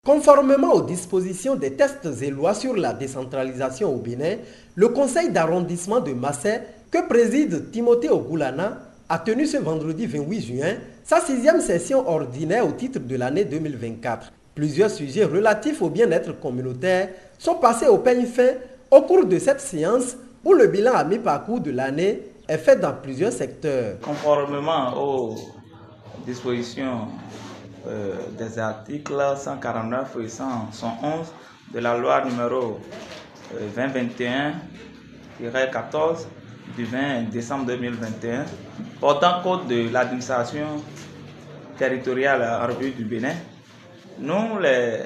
Conformément aux dispositions des textes et lois sur la décentralisation au Bénin, le conseil d'arrondissement de Massé, que préside Timothée Ogoulana, a tenu ce vendredi 28 juin sa 6e session ordinaire au titre de l'année 2024. Plusieurs sujets relatifs au bien-être communautaire sont passés au peigne fin au cours de cette séance où le bilan à mi-parcours de l'année est fait dans plusieurs secteurs. Conformément aux dispositions des articles 149 et 111 de la loi numéro 2021-14 du 20 décembre 2021 portant compte de l'administration territoriale en République du Bénin, nous les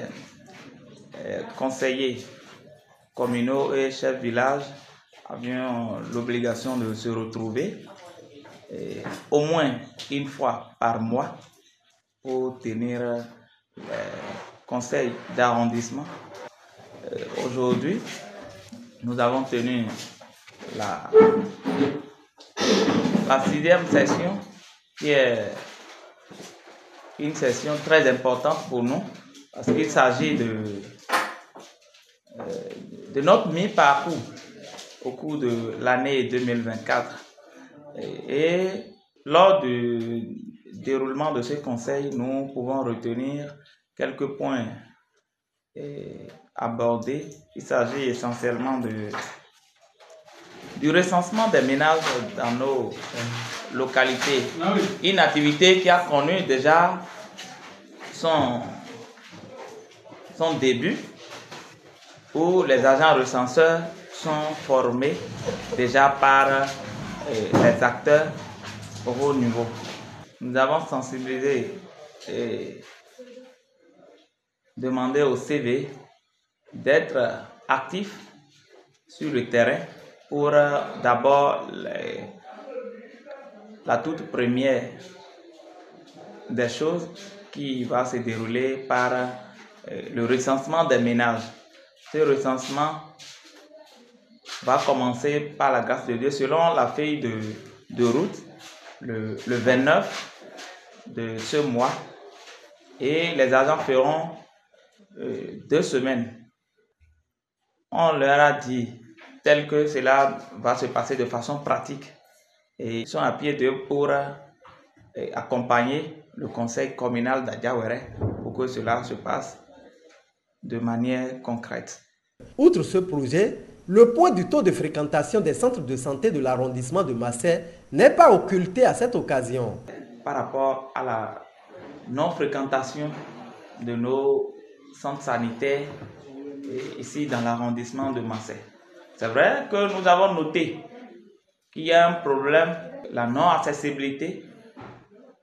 conseillers communaux et chefs village avions l'obligation de se retrouver au moins une fois par mois pour tenir les conseils d'arrondissement. Aujourd'hui, nous avons tenu la 6e session qui est une session très importante pour nous parce qu'il s'agit de notre mi-parcours au cours de l'année 2024. Et lors du déroulement de ce conseil, nous pouvons retenir quelques points abordés. Il s'agit essentiellement du recensement des ménages dans nos localités. Une activité qui a connu déjà son début, où les agents recenseurs sont formés déjà par les acteurs au haut niveau. Nous avons sensibilisé et demandé au CV d'être actifs sur le terrain pour d'abord la toute première des choses qui va se dérouler par le recensement des ménages. Ce recensement va commencer par la grâce de Dieu selon la feuille de route le 29 de ce mois, et les agents feront 2 semaines. On leur a dit tel que cela va se passer de façon pratique et ils sont à pied d'œuvre pour accompagner le conseil communal d'Adiawere pour que cela se passe de manière concrète. Outre ce projet, le poids du taux de fréquentation des centres de santé de l'arrondissement de Massé n'est pas occulté à cette occasion. Par rapport à la non-fréquentation de nos centres sanitaires ici dans l'arrondissement de Massé, c'est vrai que nous avons noté qu'il y a un problème, la non-accessibilité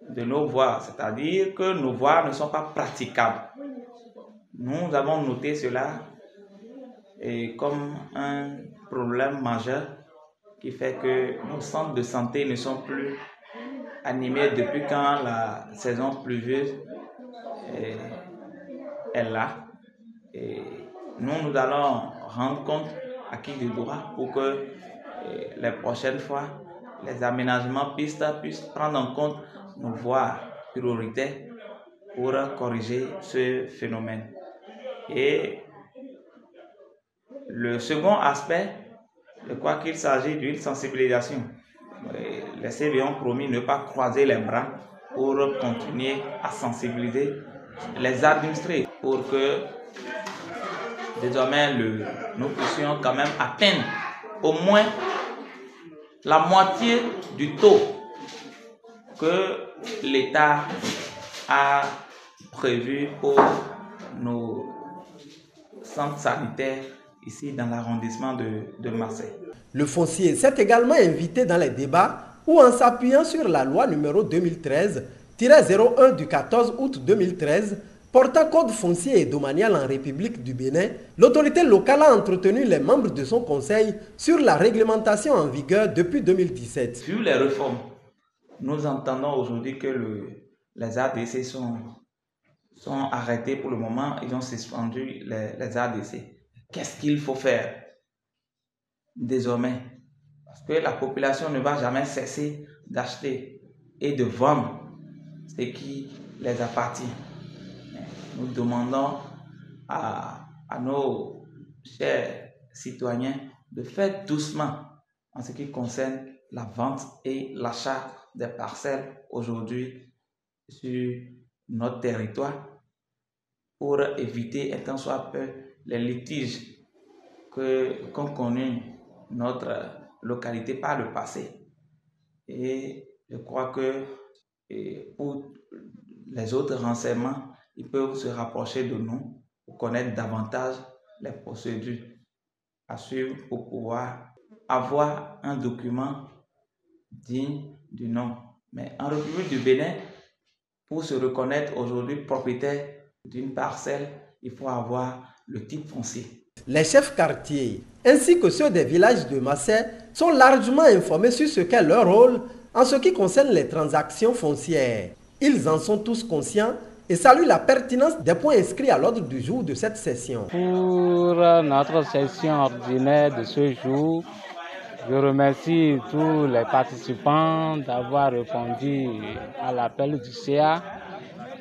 de nos voies, c'est-à-dire que nos voies ne sont pas praticables. Nous avons noté cela comme un problème majeur qui fait que nos centres de santé ne sont plus animés depuis quand la saison pluvieuse est là. Et nous allons rendre compte à qui de droit pour que les prochaines fois, les aménagements pistes puissent prendre en compte nos voies prioritaires pour corriger ce phénomène. Et le second aspect, je crois qu'il s'agit d'une sensibilisation. Les CV ont promis de ne pas croiser les bras pour continuer à sensibiliser les administrés pour que désormais nous puissions quand même atteindre au moins la moitié du taux que l'État a prévu pour nos centres sanitaires ici dans l'arrondissement de Marseille. Le foncier s'est également invité dans les débats où, en s'appuyant sur la loi numéro 2013-01 du 14 août 2013 portant code foncier et domanial en République du Bénin, l'autorité locale a entretenu les membres de son conseil sur la réglementation en vigueur depuis 2017. Sur les réformes, nous entendons aujourd'hui que les ADC sont arrêtés pour le moment, ils ont suspendu les ADC. Qu'est-ce qu'il faut faire désormais? Parce que la population ne va jamais cesser d'acheter et de vendre ce qui les appartient. Nous demandons à nos chers citoyens de faire doucement en ce qui concerne la vente et l'achat des parcelles aujourd'hui sur notre territoire pour éviter un tant soit peu les litiges qu'ont connus notre localité par le passé. Et je crois que pour les autres renseignements, ils peuvent se rapprocher de nous pour connaître davantage les procédures à suivre pour pouvoir avoir un document digne du nom. Mais en République du Bénin, pour se reconnaître aujourd'hui propriétaire d'une parcelle, il faut avoir le titre foncier. Les chefs quartiers ainsi que ceux des villages de Massé sont largement informés sur ce qu'est leur rôle en ce qui concerne les transactions foncières. Ils en sont tous conscients et saluent la pertinence des points inscrits à l'ordre du jour de cette session. Pour notre session ordinaire de ce jour, je remercie tous les participants d'avoir répondu à l'appel du CA.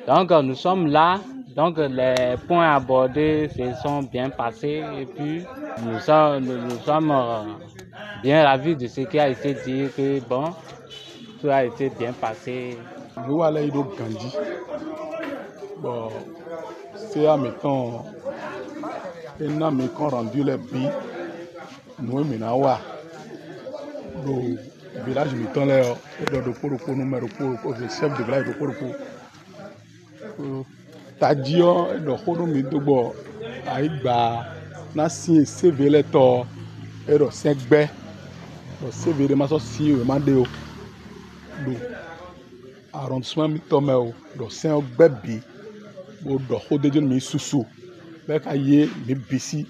Donc nous sommes là, donc les points abordés se sont bien passés et puis nous sommes bien ravis de ce qui a été dit, que bon, tout a été bien passé. Bon, CA mettons, et mettons rendu les billes, nous menawa. Le village mettons là, le numéro le chef de village de Poroko. Tadio, le hono midobo, aïba, na si CV le to, et le 5B, le CV de ma soci, le mandéo. Le arrondissement mitomeo, le 5B. Bon, mi susu, mi bisi.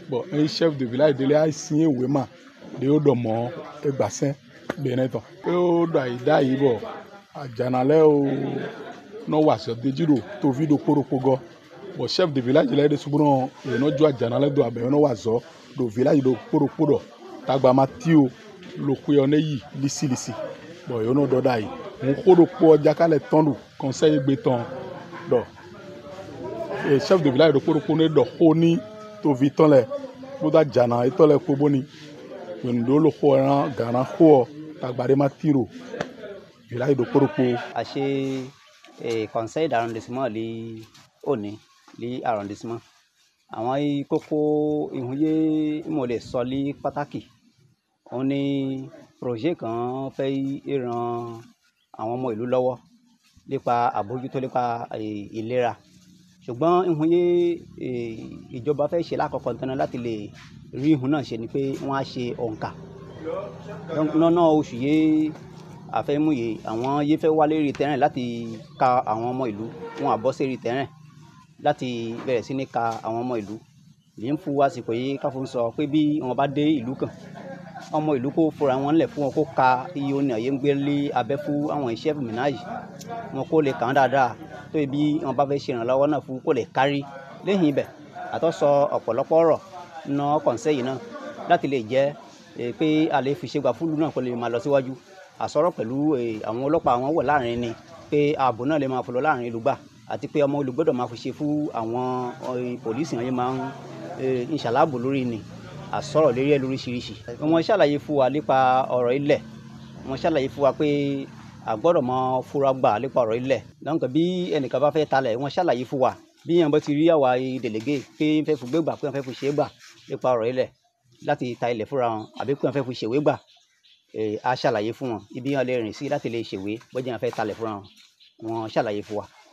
Bon, un chef de village de a signé ouema de odomo et bassin beneto. Et au daïdaï bon, à janale au no waso de jiro to vido poropogo. Bon, chef de village là de subron et no joa janale do abe no waso do village do poropodo. Tagba matio lo kuyone yi lisi. Bon, yo no do daï. Mon kodo po jakale tondu conseil béton. Do et chef de village de Porokone de Honi to vitole boda jana itole koboni ndo lo khona gana kho tagbare matiro village de Poroko ache conseil d'arrondissement li Oni li arrondissement àwọn kókó ìhùnyé mo lè sọ li pàtàkì on ní projet kan fẹ́ ìran àwọn ọmọ ìlú lọ́wọ́ nípa àbójútó nípa ìlera ṣùgbọ́n ìhùnyé ìjọba fẹ́ ṣe lákọ̀ọ́kọ́ tán láti lè rí ìhùn náà ṣe ni pé wọ́n á ṣe òǹkà lọ́nà oṣù yé àfẹ́múyè àwọn yé fẹ́ wálé rí tẹ́rẹ̀ láti ka àwọn ọmọ ìlú wọn àbọ̀ sí rí tẹ́rẹ̀ láti bẹ̀rẹ̀ sí ní ka àwọn ọmọ ìlú yìí ń fún wa àsìkò yìí káfọ́n sọ pé bí wọn bá dé ìlú kan ọmọ ìlú kó fura wọn lẹ̀ fún wọn kó ka iye oní àyè ń gbé lé abẹ́ fún àwọn iṣẹ́ ménage wọn kó lè kàn dáadáa tó ibi wọn bá fẹ́ ṣe ìrànlọ́wọ́ náà fún kó lè kárí lẹ́yìn ibẹ̀ àtọ́sọ ọ̀pọ̀lọpọ̀ ọ̀rọ̀ ná kọ̀ǹsẹ́ yìí náà láti lè jẹ́ pé a lè fi ṣègbà fúlù náà kó lè máa lọ síwájú àsọ̀rọ̀ pẹ̀lú àwọn ọlọ́pàá àwọn wọ̀ láàrin ni pé ààbò náà lè máa fọlọ́ láàrin ìlú gbà àti pé ọmọ ìlú gbọ́dọ̀ máa fi ṣe fún àwọn pòlísì yẹn máa ń ṣàlábò lórí ni àsọ̀rọ̀ lérí ẹ̀ lóríṣiríṣi. Wọ́n ṣàlàyé fún wa nípa ọ̀rọ̀ ilẹ̀ wọ́n ṣàlàyé fún wa pé àgbọ́dọ̀ máa fura gbà nípa ọ̀rọ̀ ilẹ̀ donc bí ẹnìkan bá fẹ́ talẹ̀ wọ́n ṣàlàyé fún wa bí yẹn bá ti rí àwa délégué pé ń fẹ́ fún gbégbà pé ń fẹ́ fún ṣe é gbà nípa ọ̀rọ̀ ilẹ̀ láti ta ilẹ̀ fúnra wọn àbí pé ń fẹ́ fún ṣèwé gbà a ṣàlàyé fún wọn ibi wọn lè rìn sí láti lè ṣèwé bọ́jà ń fẹ́ talẹ̀ fúnra wọn wọ́n ṣàlàyé fún wa.